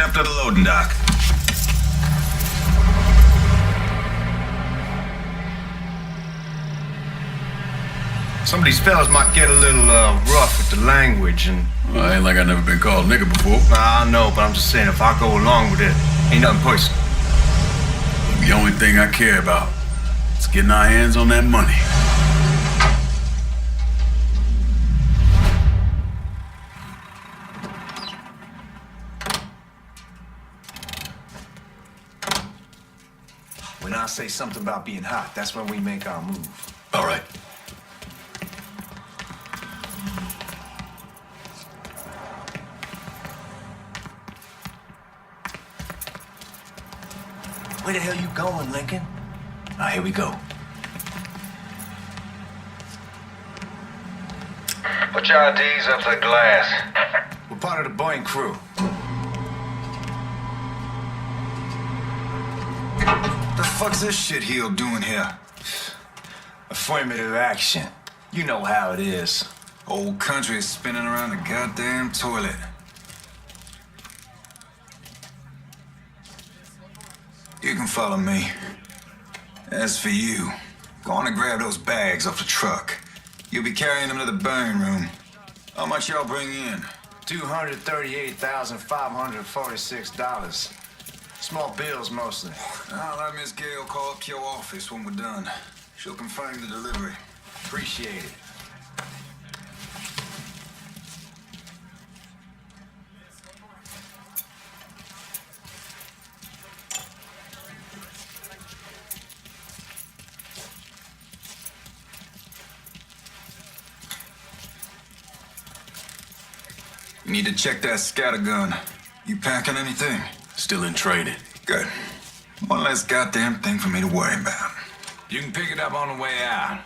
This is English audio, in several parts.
after the loading dock. Some of these fellas might get a little rough with the language and... Well, ain't like I never been called nigga before. Nah, I know, but I'm just saying, if I go along with it, ain't nothing personal. The only thing I care about is getting our hands on that money. When I say something about being hot, that's when we make our move. All right. Where the hell you going, Lincoln? Ah, here we go. Put your IDs up to the glass. We're part of the Boeing crew. The fuck's this shitheel doing here? Affirmative action. You know how it is. Whole country is spinning around the goddamn toilet. You can follow me. As for you, go on and grab those bags off the truck. You'll be carrying them to the burn room. How much y'all bring in? $238,546. Small bills, mostly. I'll have Miss Gale call up to your office when we're done. She'll confirm the delivery. Appreciate it. You need to check that scattergun. You packing anything? Still in training. Good. One less goddamn thing for me to worry about. You can pick it up on the way out.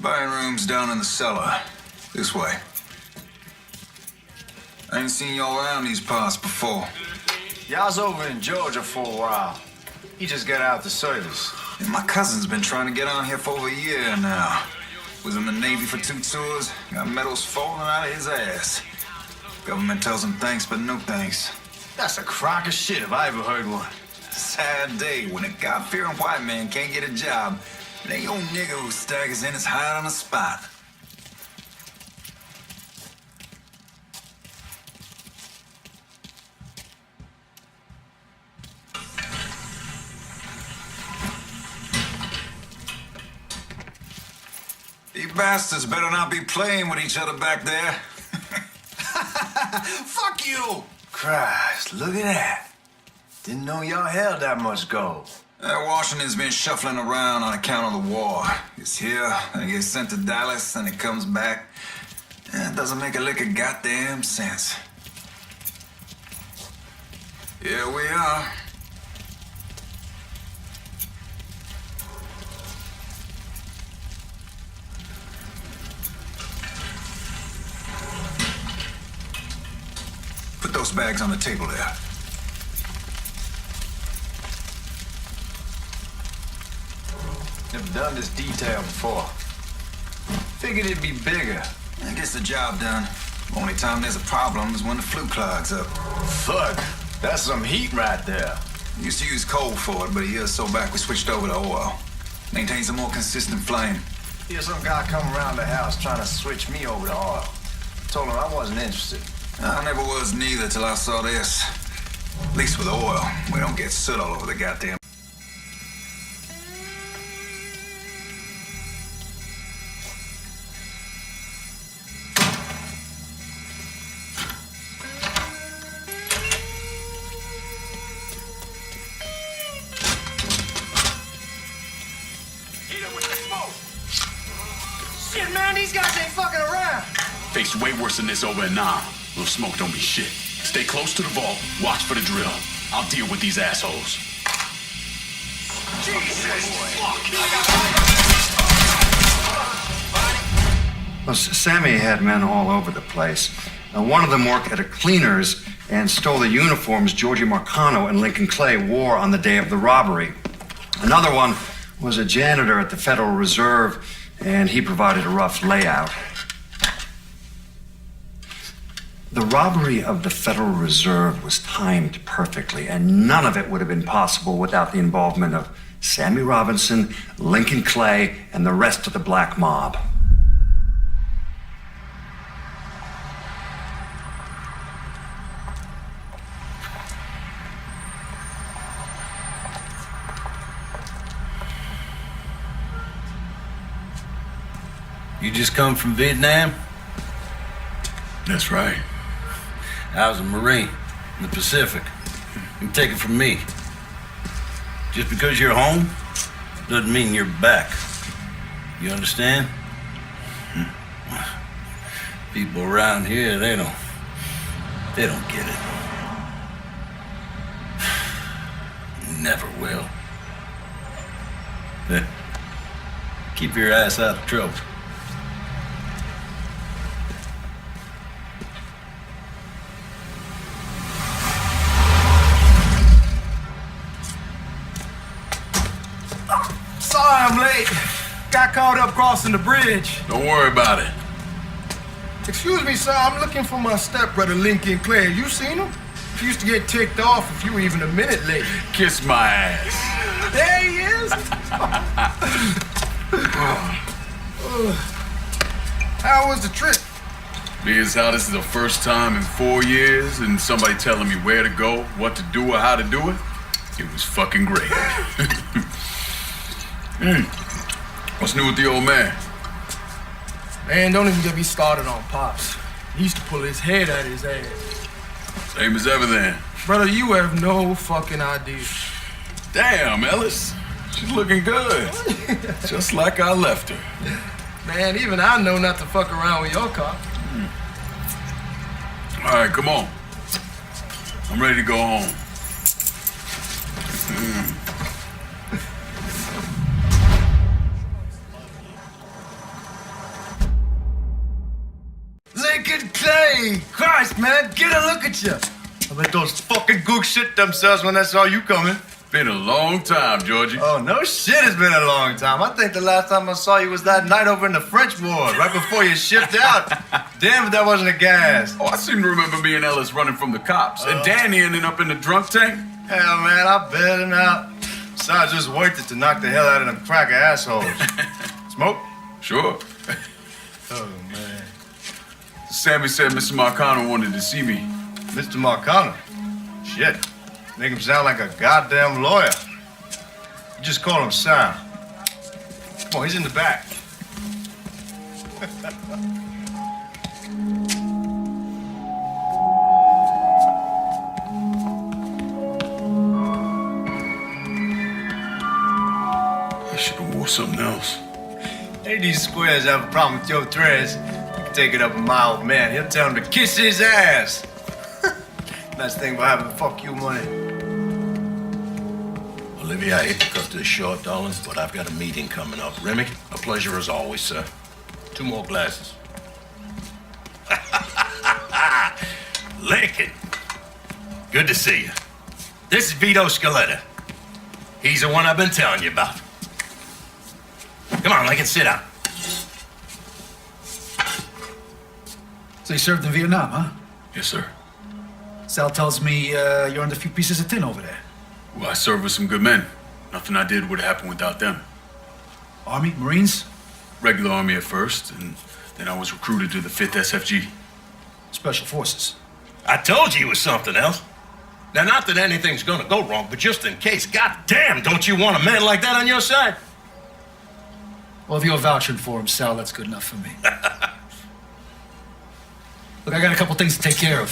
Buying rooms down in the cellar. This way. I ain't seen y'all around these parts before. Y'all's over in Georgia for a while. He just got out the service. And my cousin's been trying to get on here for over a year now. Was in the Navy for 2 tours, got medals falling out of his ass. Government tells him thanks, but no thanks. That's a crock of shit if I ever heard one. Sad day when a God-fearing white man can't get a job. It ain't your nigga who staggers in his hide on the spot. You bastards better not be playing with each other back there. Fuck you! Christ, look at that. Didn't know y'all held that much gold. Washington's been shuffling around on account of the war. It's here, and it gets sent to Dallas, and it comes back. It doesn't make a lick of goddamn sense. Here we are. Put those bags on the table there. Never done this detail before. Figured it'd be bigger. That gets the job done. Only time there's a problem is when the flue clogs up. Fuck, that's some heat right there. Used to use coal for it, but a year or so back we switched over to oil. Maintains a more consistent flame. Here's some guy come around the house trying to switch me over to oil. Told him I wasn't interested. I never was neither till I saw this. At least with oil, we don't get soot all over the goddamn... Shit, man, these guys ain't fucking around. Faced way worse than this over in Nam. Little smoke don't be shit. Stay close to the vault. Watch for the drill. I'll deal with these assholes. Jesus fuck! Well, Sammy had men all over the place. One of them worked at a cleaner's and stole the uniforms Georgie Marcano and Lincoln Clay wore on the day of the robbery. Another one was a janitor at the Federal Reserve, and he provided a rough layout. The robbery of the Federal Reserve was timed perfectly, and none of it would have been possible without the involvement of Sammy Robinson, Lincoln Clay, and the rest of the black mob. You just come from Vietnam? That's right. I was a Marine in the Pacific. You can take it from me. Just because you're home doesn't mean you're back. You understand? People around here, they don't get it. Never will. Keep your ass out of trouble. Sorry I'm late. Got caught up crossing the bridge. Don't worry about it. Excuse me, sir. I'm looking for my stepbrother, Lincoln Clay. You seen him? He used to get ticked off if you were even a minute late. Kiss my ass. There he is. How was the trip? Being as how this is the first time in 4 years and somebody telling me where to go, what to do, or how to do it, it was fucking great. What's new with the old man? Man, don't even get me started on Pops. He used to pull his head out of his ass. Same as ever then. Brother, you have no fucking idea. Damn, Ellis. She's looking good. Just like I left her. Man, even I know not to fuck around with your car. All right, come on. I'm ready to go home. Lincoln Clay! Christ, man, get a look at you. I bet those fucking gooks shit themselves when they saw you coming. Been a long time, Georgie. Oh, no shit, it's been a long time. I think the last time I saw you was that night over in the French Ward, right before you shipped out. Damn if that wasn't a gas. Oh, I seem to remember me and Ellis running from the cops. And Danny ending up in the drunk tank. Hell, man, I bailed him out. Besides, just worth it to knock the hell out of them cracker assholes. Smoke? Sure. Oh, man. Sammy said Mr. Marcano wanted to see me. Mr. Marcano? Shit. Make him sound like a goddamn lawyer. You just call him Sam. Come on, he's in the back. I should have wore something else. Hey, these squares have a problem with your threads. You can take it up with my old man. He'll tell him to kiss his ass. Nice thing about having fuck you money. Olivia, I hate to cut this short, darling, but I've got a meeting coming up. Remy, a pleasure as always, sir. 2 more glasses. Lincoln, good to see you. This is Vito Scaletta. He's the one I've been telling you about. Come on, Lincoln, sit down. So you served in Vietnam, huh? Yes, sir. Sal tells me you're on a few pieces of tin over there. Well, I served with some good men. Nothing I did would have happened without them. Army, Marines, Regular Army at first, and then I was recruited to the 5th SFG. Special Forces. I told you it was something else. Now, not that anything's gonna go wrong, but just in case, goddamn, don't you want a man like that on your side? Well, if you're vouching for him, Sal, that's good enough for me. Look, I got a couple things to take care of.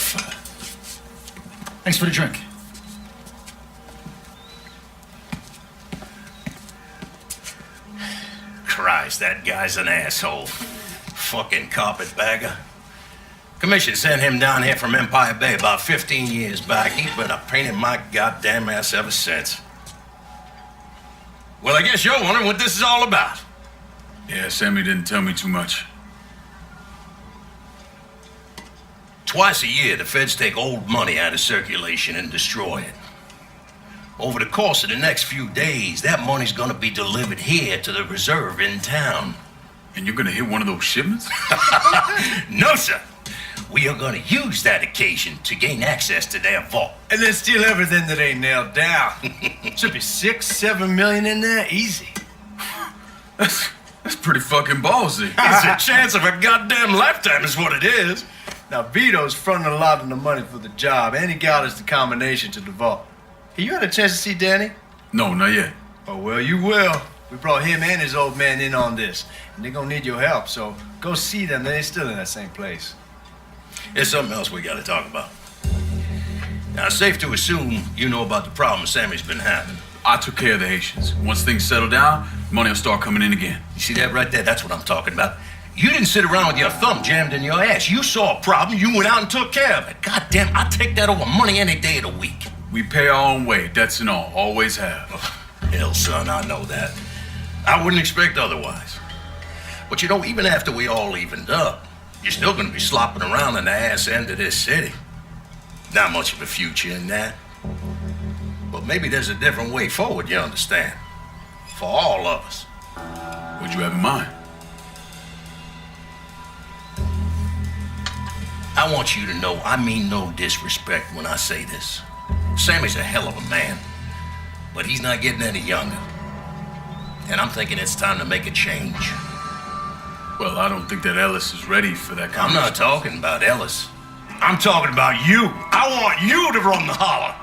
Thanks for the drink. Christ, that guy's an asshole. Fucking carpetbagger. Commission sent him down here from Empire Bay about 15 years back. He's been a pain in my goddamn ass ever since. Well, I guess you're wondering what this is all about. Yeah, Sammy didn't tell me too much. Twice a year, the feds take old money out of circulation and destroy it. Over the course of the next few days, that money's gonna be delivered here to the reserve in town. And you're gonna hit one of those shipments? No, sir. We are gonna use that occasion to gain access to their vault. And then steal everything that ain't nailed down. Should be 6-7 million in there, easy. That's pretty fucking ballsy. It's a chance of a goddamn lifetime is what it is. Now, Vito's fronting a lot of the money for the job, and he got us the combination to the vault. Hey, you had a chance to see Danny? No, not yet. Oh, well, you will. We brought him and his old man in on this, and they're gonna need your help, so go see them. They're still in that same place. There's something else we gotta talk about. Now, it's safe to assume you know about the problem Sammy's been having. I took care of the Haitians. Once things settle down, money will start coming in again. You see that right there? That's what I'm talking about. You didn't sit around with your thumb jammed in your ass. You saw a problem, you went out and took care of it. God damn, I take that over money any day of the week. We pay our own way, debts and all. Always have. Hell, son, I know that. I wouldn't expect otherwise. But you know, even after we all evened up, you're still gonna be slopping around in the ass end of this city. Not much of a future in that. But maybe there's a different way forward, you understand? For all of us. What'd you have in mind? I want you to know I mean no disrespect when I say this. Sammy's a hell of a man, but he's not getting any younger. And I'm thinking it's time to make a change. Well, I don't think that Ellis is ready for that kind I'm not talking about Ellis. I'm talking about you. I want you to run the holler.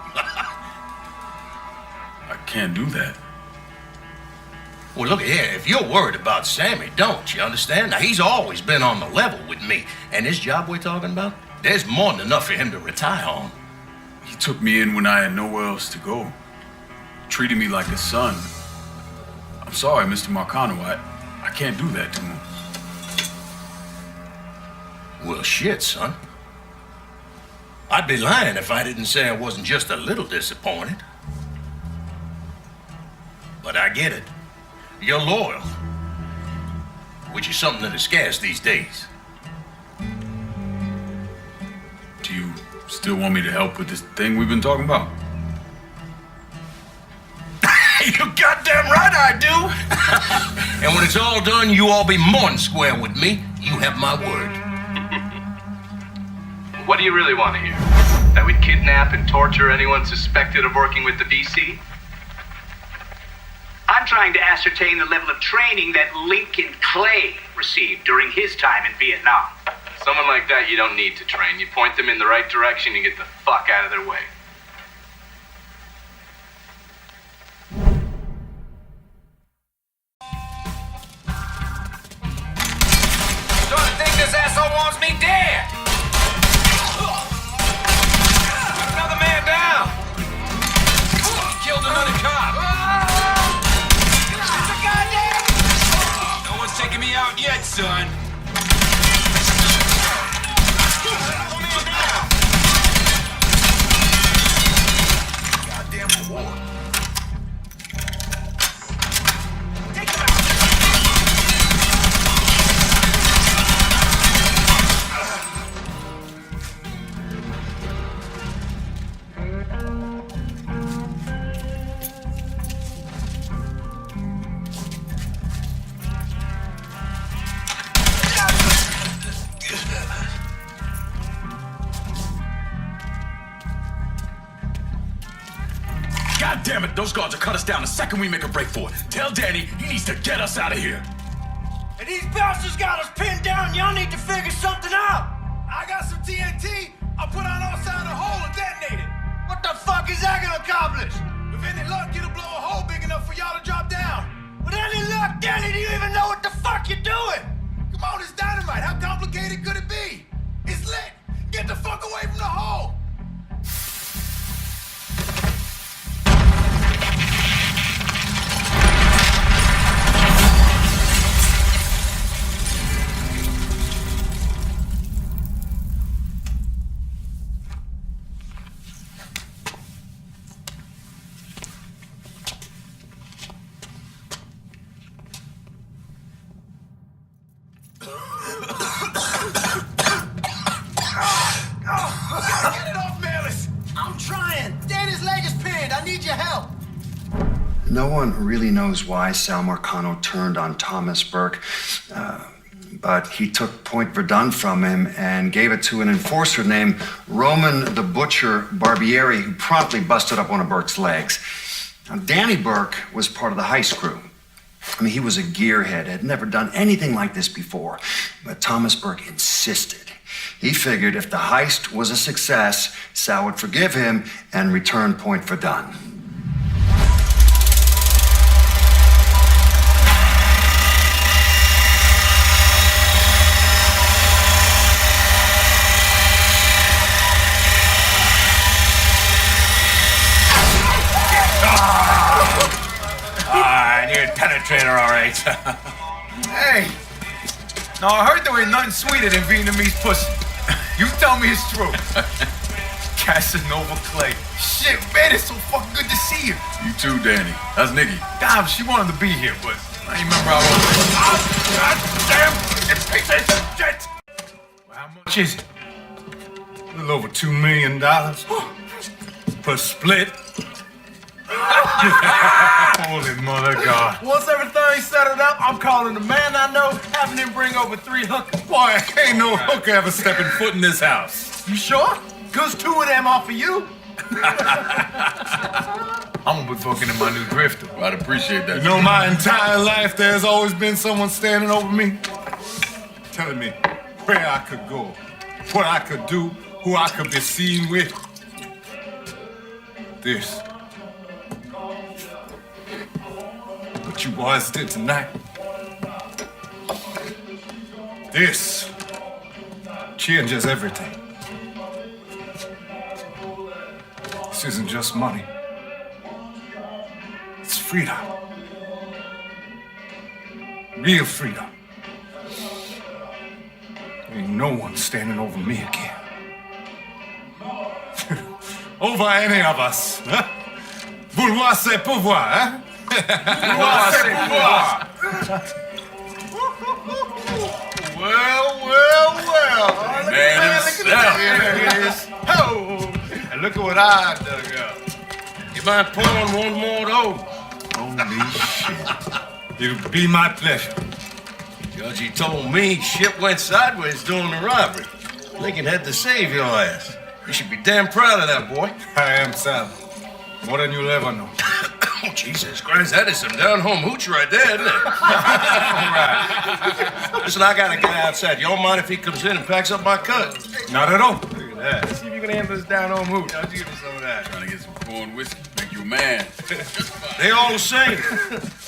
I can't do that. Well, look here, if you're worried about Sammy, don't you understand? Now, he's always been on the level with me. And this job we're talking about, there's more than enough for him to retire on. He took me in when I had nowhere else to go. Treated me like a son. I'm sorry, Mr. Marcano. I can't do that to him. Well, shit, son. I'd be lying if I didn't say I wasn't just a little disappointed. But I get it. You're loyal. Which is something that is scarce these days. Do you still want me to help with this thing we've been talking about? You goddamn right I do! And when it's all done, you all be more than square with me. You have my word. What do you really want to hear? That we'd kidnap and torture anyone suspected of working with the VC? I'm trying to ascertain the level of training that Lincoln Clay received during his time in Vietnam. Someone like that you don't need to train. You point them in the right direction and get the fuck out of their way. Starting to think this asshole wants me dead! Another man down! Killed another cop! No one's taking me out yet, son! Goddamn war. Take him out! God damn it, those guards will cut us down the second we make a break for it. Tell Danny he needs to get us out of here. And these bastards got us pinned down. Y'all need to figure something out. I got some TNT. I'll put on outside the hole and detonate it. What the fuck is that gonna accomplish? With any luck, it'll blow a hole big enough for y'all to drop down. With any luck, Danny, do you even know what the fuck you're doing? Come on, it's dynamite. How complicated could it be? It's lit. Get the fuck away from the hole. No one really knows why Sal Marcano turned on Thomas Burke, but he took Point Verdun from him and gave it to an enforcer named Roman the Butcher Barbieri, who promptly busted up one of Burke's legs. Now, Danny Burke was part of the heist crew. I mean, he was a gearhead, had never done anything like this before. But Thomas Burke insisted. He figured if the heist was a success, Sal would forgive him and return Point Verdun. Penetrator, all right. Hey! No, I heard there ain't nothing sweeter than Vietnamese pussy. You tell me it's true. Casanova Clay. Shit, man, it's so fucking good to see you. You too, Danny. That's Nikki. Damn, she wanted to be here, but I ain't remember how old it was. Oh, God damn! It's pieces of shit! Well, how much is it? A little over $2 million per split. Holy mother God. Once everything settled up, I'm calling the man I know, having him bring over 3 hookers. Boy, ain't no hooker ever stepping foot in this house. You sure? Cause 2 of them are for you. I'm gonna be fucking in my new drifter. I'd appreciate that. You know, my entire life there's always been someone standing over me, telling me where I could go, what I could do, who I could be seen with. This. What you boys did tonight. This changes everything. This isn't just money. It's freedom. Real freedom. Ain't no one standing over me again. Over any of us, huh? Vouloir c'est pouvoir, hein? Vouloir c'est pouvoir. Well. Man himself. Here it is. Oh, and look at what I dug up. You mind pouring one more of those? Holy shit. It'll be my pleasure. Judge, told me shit went sideways during the robbery. Lincoln had to save your ass. You should be damn proud of that, boy. I am, Sal. More than you'll ever know. Oh, Jesus Christ, that is some down-home hooch right there, isn't it? All right. Listen, I gotta get outside. You don't mind if he comes in and packs up my cut? Not at all. Look at that. Let's see if you can handle this down-home hooch. How'd you give me some of that? Trying to get some corn whiskey, make you a man. They all the same.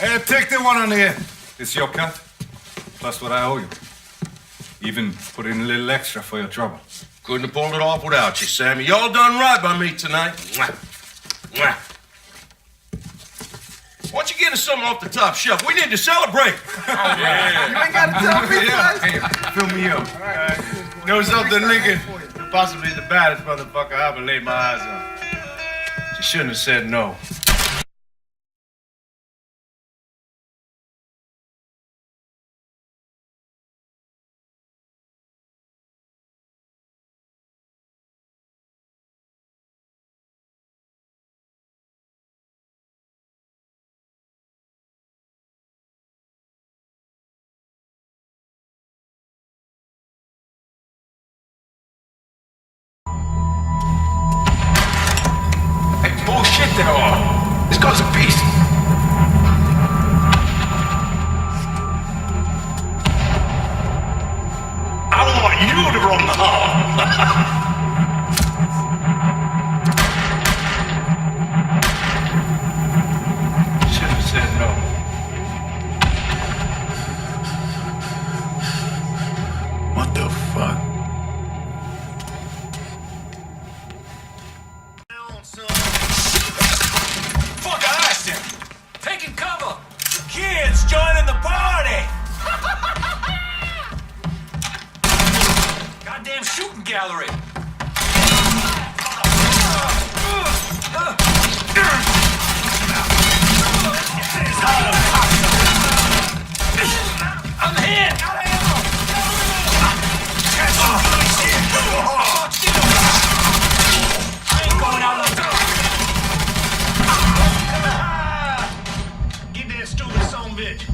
Hey, take the one on the end. It's your cut, plus what I owe you. Even put in a little extra for your trouble. Couldn't have pulled it off without you, Sammy. Y'all done right by me tonight. Mwah. Mwah. Why don't you get us something off the top shelf? We need to celebrate. Oh, yeah. You ain't got to tell me twice. Hey, fill me up. All right. Know something, Lincoln? You're possibly the baddest motherfucker I ever laid my eyes on. You shouldn't have said no. Bullshit they are. This guy's a beast. I want you to run the hall. Should have said no. What the fuck? Fuck, I asked him. Taking cover. Kids joining the party. Goddamn shooting gallery. I'm hit. I ain't going out like that. Get that stupid son bitch.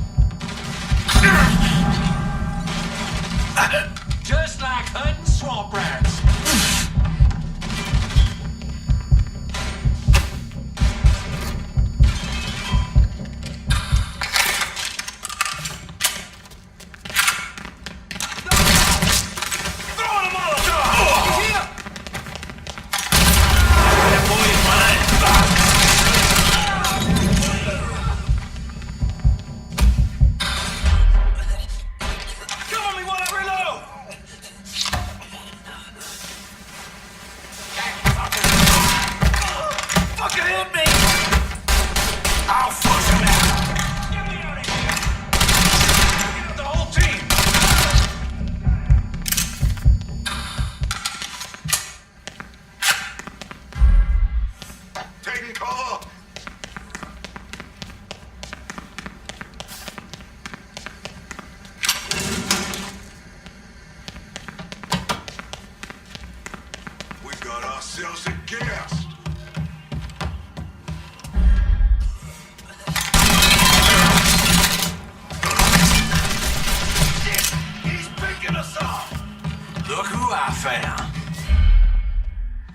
Taking cover! We got ourselves a guest! Look who I found.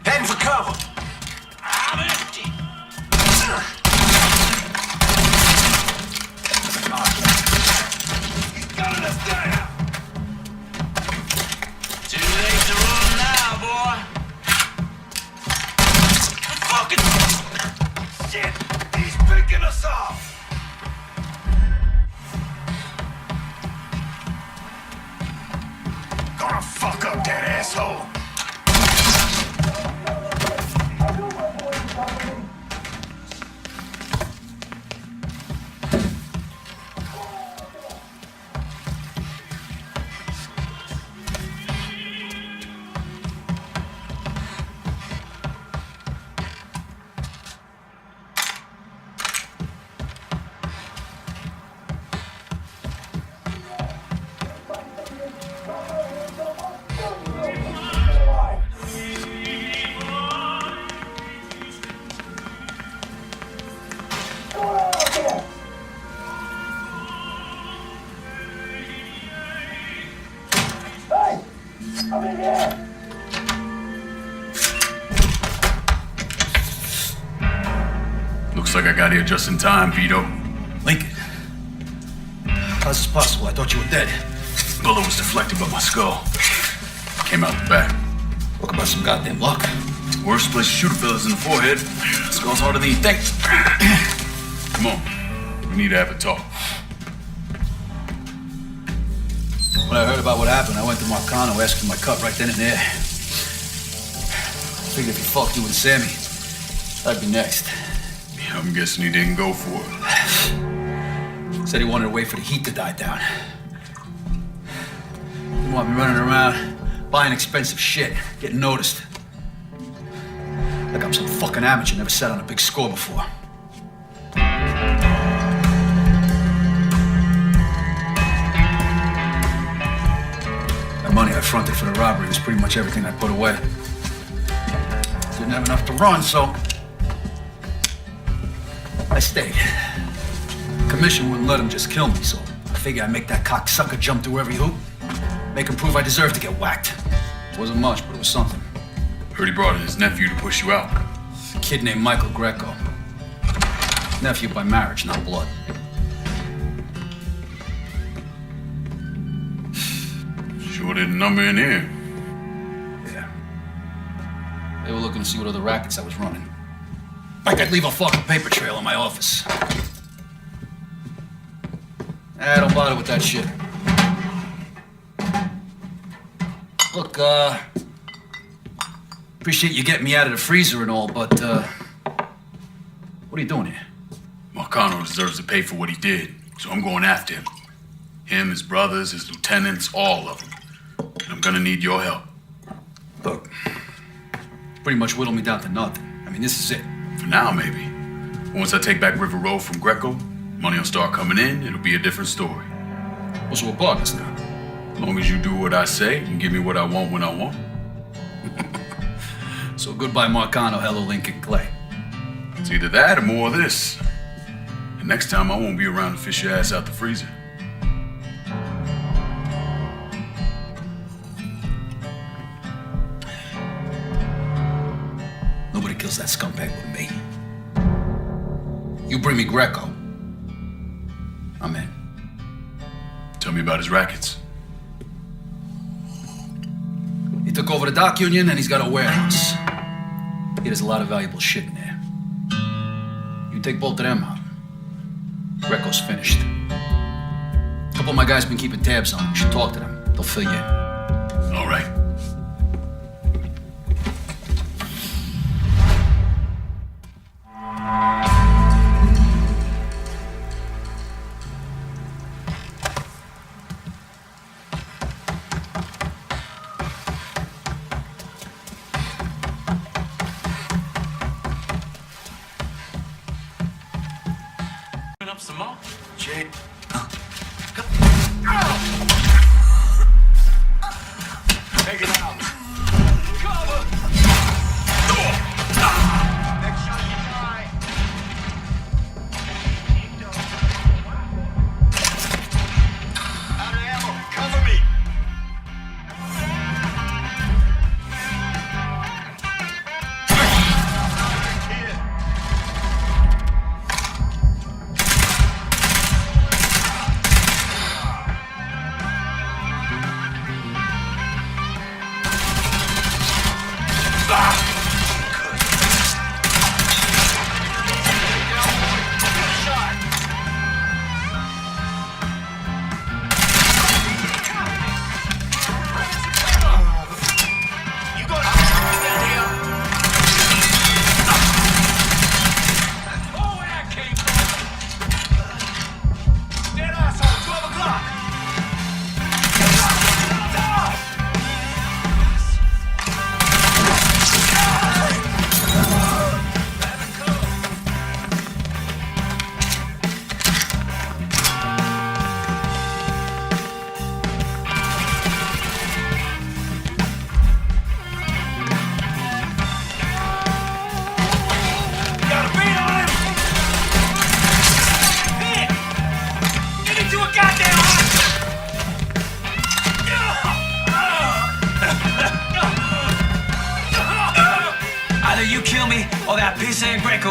Heading for cover. I'm empty. He's gunning us down! Too late to run now, boy. Fucking Shit! He's picking us off! Gonna fuck up that asshole! Looks like I got here just in time, Vito. Lincoln. How's this possible? I thought you were dead. Bullet was deflected by my skull. Came out the back. Talk about some goddamn luck. Worst place to shoot a fella's in the forehead. Skull's harder than you think. Come on. We need to have a talk. When I heard about what happened, I went to Marcano, asked for my cut right then and there. Figured if he fucked you and Sammy, I'd be next. Yeah, I'm guessing he didn't go for it. Said he wanted to wait for the heat to die down. Didn't want me running around, buying expensive shit, getting noticed. Like I'm some fucking amateur, never sat on a big score before. The money I fronted for the robbery was pretty much everything I put away. Didn't have enough to run, so I stayed. Commission wouldn't let him just kill me, so I figured I'd make that cocksucker jump through every hoop. Make him prove I deserve to get whacked. Wasn't much, but it was something. Heard he brought in his nephew to push you out. A kid named Michael Greco. Nephew by marriage, not blood. Sure did a number in here. Yeah. They were looking to see what other rackets I was running. Like I'd leave a fucking paper trail in my office. Don't bother with that shit. Look, appreciate you getting me out of the freezer and all, but, what are you doing here? Marcano deserves to pay for what he did, so I'm going after him. Him, his brothers, his lieutenants, all of them. And I'm gonna need your help. Look, pretty much whittled me down to nothing. I mean, this is it. For now, maybe. Once I take back River Road from Greco, money will start coming in, it'll be a different story. What's what partners now? As long as you do what I say and give me what I want when I want. So goodbye, Marcano. Hello, Lincoln Clay. It's either that or more of this. And next time I won't be around to fish your ass out the freezer. Nobody kills that scumbag with me. You bring me Greco, I'm in. Tell me about his rackets. He took over the dock union and he's got a warehouse. He has a lot of valuable shit in there. You take both of them out, Greco's finished. A couple of my guys been keeping tabs on him. You should talk to them. They'll fill you in. All right. up some more? Jay. Take it out.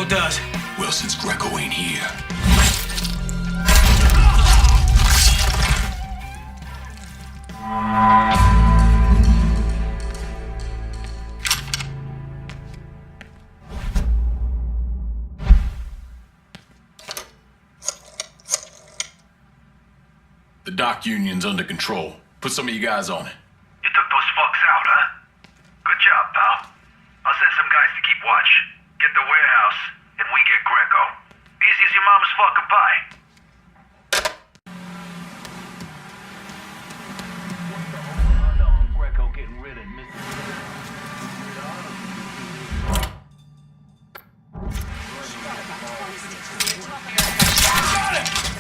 Does. Well, since Greco ain't here. The dock union's under control. Put some of you guys on it. You took those fucks out, huh? Good job, pal. I'll send some guys to keep watch. Get the warehouse, and we get Greco. Easy as your mama's fucking pie. Greco getting rid of me.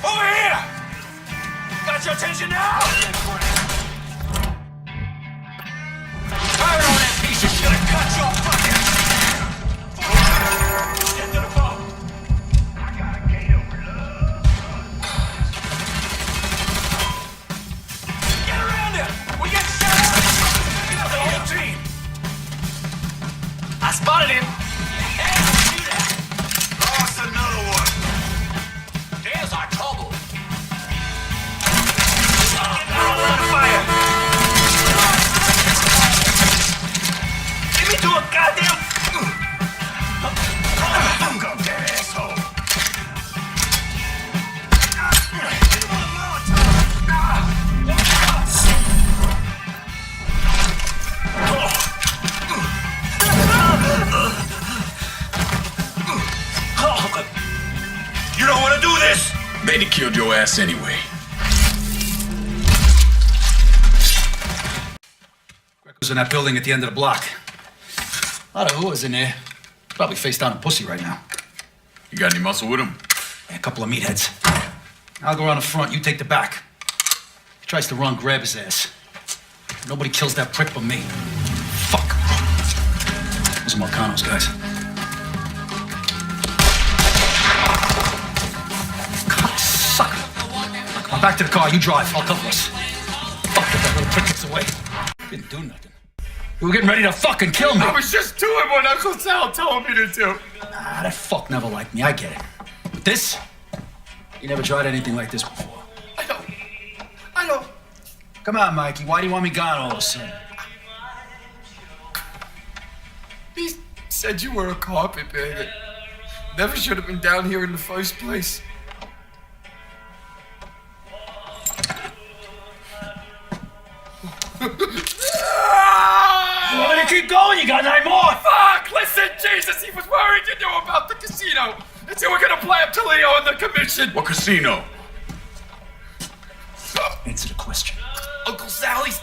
Over here! Got your attention now? Fire on that piece of shit and cut your fucking... Get to the phone. I got a gate over love. Get around there! We get shot! Get up the whole team! I spotted him! Hey, shoot that! Lost another one. There's our trouble. On fire! Give me to a goddamn... Go, dead asshole. You don't want to do this? They'd have killed your ass anyway. Was in that building at the end of the block. A lot of whoas in there. Probably face down a pussy right now. You got any muscle with him? And a couple of meatheads. I'll go around the front, you take the back. If he tries to run, grab his ass. Nobody kills that prick but me. Fuck. Those are Marcano's guys. God, sucker. Come on, back to the car, you drive. I'll cover us. Fuck, get that little prick gets away. Didn't do nothing. You were getting ready to fucking kill me. I was just doing what Uncle Sal told me to do. Ah, that fuck never liked me. I get it. But this? You never tried anything like this before. I know. Come on, Mikey. Why do you want me gone all of a sudden? He said you were a carpetbagger. Never should have been down here in the first place. You want me to keep going? You got 9 more. Fuck! Listen, Jesus, he was worried you knew about the casino. And so we're gonna play up to Leo and the commission. What casino? Answer the question. Uncle Sally's.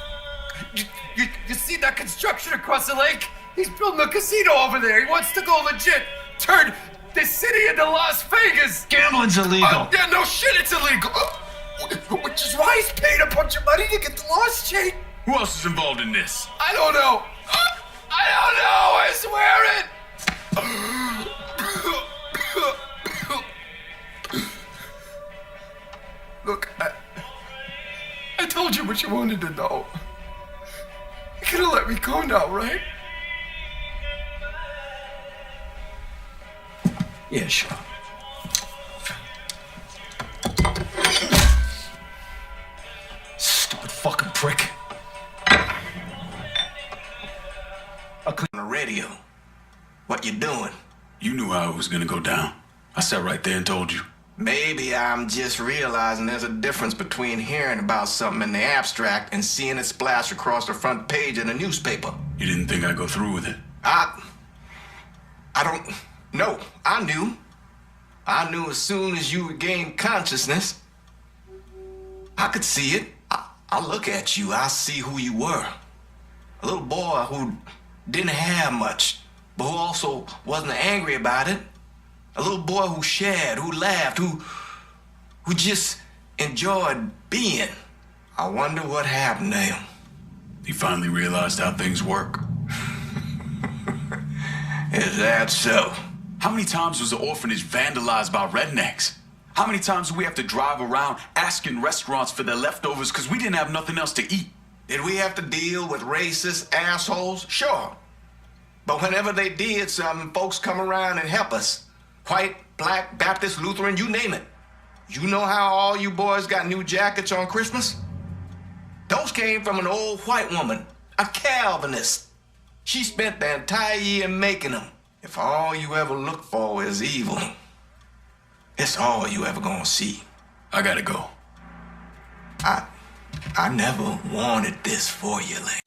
You see that construction across the lake? He's building a casino over there. He wants to go legit. Turn biggest city in the Las Vegas. Gambling's illegal. Yeah, no shit, it's illegal. Which is why he's paid a bunch of money to get the lost chain. Who else is involved in this? I don't know. I don't know, I swear it. Look, I told you what you wanted to know. You could have let me go now, right? Yeah, sure. Stupid fucking prick. On the radio. What you doing? You knew how it was gonna go down. I sat right there and told you. Maybe I'm just realizing there's a difference between hearing about something in the abstract and seeing it splash across the front page in a newspaper. You didn't think I'd go through with it? I don't know. I knew. I knew as soon as you regained consciousness. I could see it. I look at you, I see who you were. A little boy who didn't have much, but who also wasn't angry about it. A little boy who shared, who laughed, who just enjoyed being. I wonder what happened to him. He finally realized how things work. Is that so? How many times was the orphanage vandalized by rednecks? How many times do we have to drive around asking restaurants for their leftovers because we didn't have nothing else to eat? Did we have to deal with racist assholes? Sure. But whenever they did something, folks come around and help us. White, black, Baptist, Lutheran, you name it. You know how all you boys got new jackets on Christmas? Those came from an old white woman, a Calvinist. She spent the entire year making them. If all you ever look for is evil, it's all you ever gonna see. I gotta go. I never wanted this for you, Lane.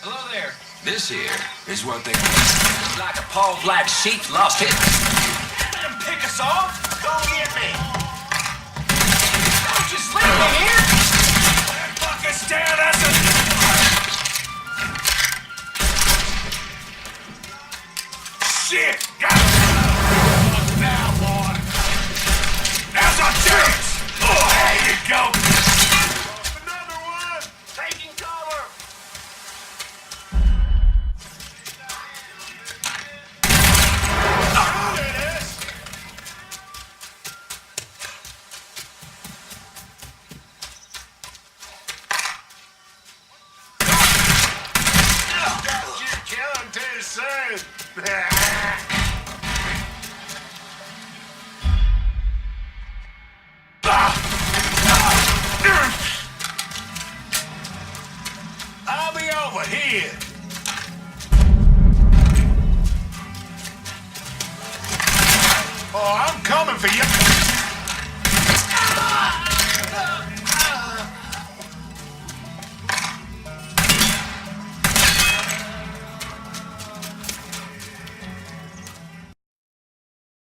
Hello there. This here is what they... Like a Paul Black sheep lost his... Let him pick us off. Go get me. Don't just leave me here. That fucking stare, that's a... Shit! Got him! Now, boy. Now's our chance. Oh, there you go. Another one. Taking cover. I'll be over here.